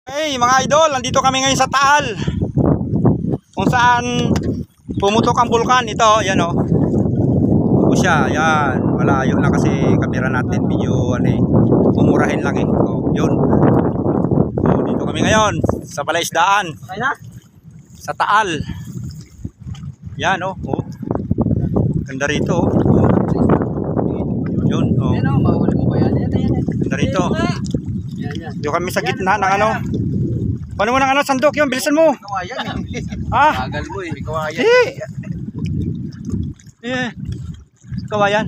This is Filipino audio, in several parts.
Hey mga idol, nandito kami ngayon sa Taal, kung saan pumutok ang bulkan. Ito, yan o. O siya, yan. Malayo na kasi kamera natin. Medyo ano eh, umurahin lang eh. O, yun. O, dito kami ngayon sa Palaisdaan. Okay na? Sa Taal. Yan o. O. Ganda rito o. Yun o. Yan o, mahuli mo ba yan? Yan. Ganda rito. Yan. Dito kami sa gitna ng ano. Paano mo ng ano, sandok yun? Bilisan mo. Kawayan eh. Ah? Bagal mo eh, kawayan. Kawayan.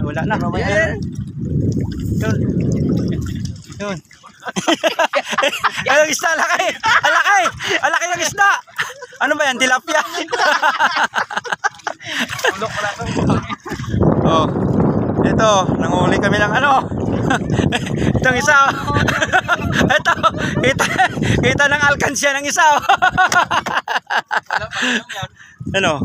Wala na. Yan. Yun. Yun. Yung isda, alakay. Alakay. Alakay yung isda. Ano ba yan? Tilapia. Ulok pala ito. Oh. Ito, nanguli kami ng ano. Itong isa. Ito, kita ng alkansya ng isa. Ano?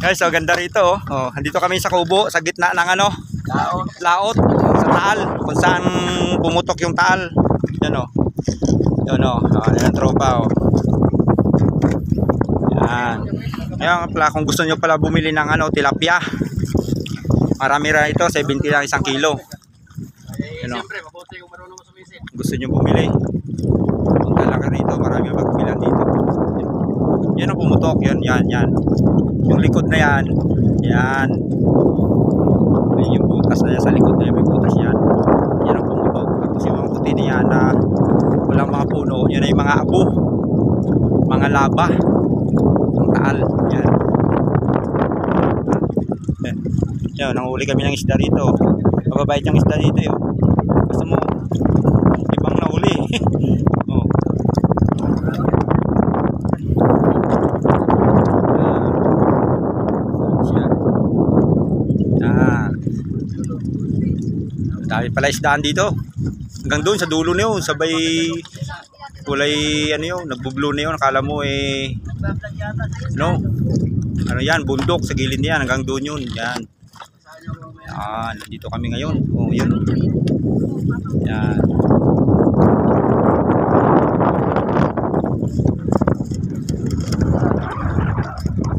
Guys, so ganda rito. Oh, andito kami sa kubo, sa gitna ng ano, laot sa Taal, kung saan pumutok yung Taal. Yan oh. Yan oh. Yan tropa oh. Yan. Yan pala, kung gusto niyo pala bumili ng ano, tilapia. Marami ra ito, 70 lang isang kilo. Ano? Siyempre, mabuti kung marunong sumisid. Gusto niyo bumili. Punta lang ka rito, marami magbilan dito. Yan ang pumutok, yan. Yung likod na yan. Yan. Yung butas na yan sa likod na yan, may butas yan. Yan ang pumutok. Tapos yung mga puti na yan na walang mga puno, yan ay mga abo. Mga laba. Ang Taal. Yan. Yan, nanguli kami ng isda rito. Mababait yung isda dito yun. Gusto mo, ibang nahuli. Oh. Yan. Dami pala isdaan dito. Hanggang doon sa dulo na yun, sabay kulay ano yun, nagbublue na yun. Akala mo eh, no? Ano yan, bundok sa gilid niyan, hanggang doon yun. Yan. Yan, dito kami ngayon. Oh, yun. Yan.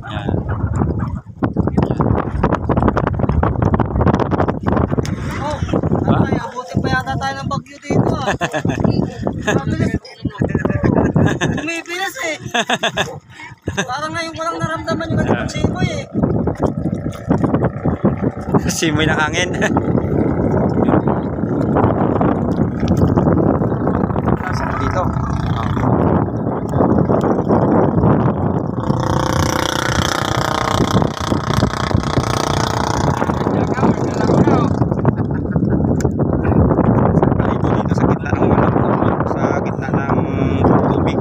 Yan. Abutin pa yata tayo ng bagyo dito ah. Bumibilis eh. Parang ngayon ko lang naramdaman yung pag-simoy eh. Simoy ng hangin. Dito. Sa gitna ng tubig.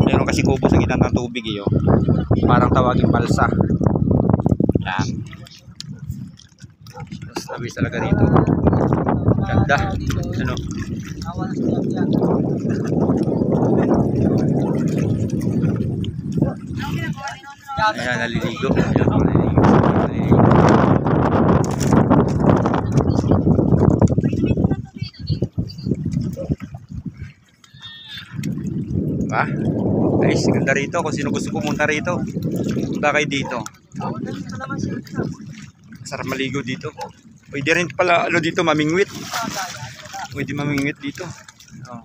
Meron kasi kubo sa gitna ng tubig eh. Parang tawagin balsa. Yan. Labis talaga rito. Ganda. Ano? Ayan, naliligo. Ayan, naliligo. Diba? Guys, ganda rito. Kung sino gusto pumunta rito, punta kayo dito. Sarap maligo dito. Pwede rin pala ano dito, mamingwit. Pwede mamingwit dito. Oh.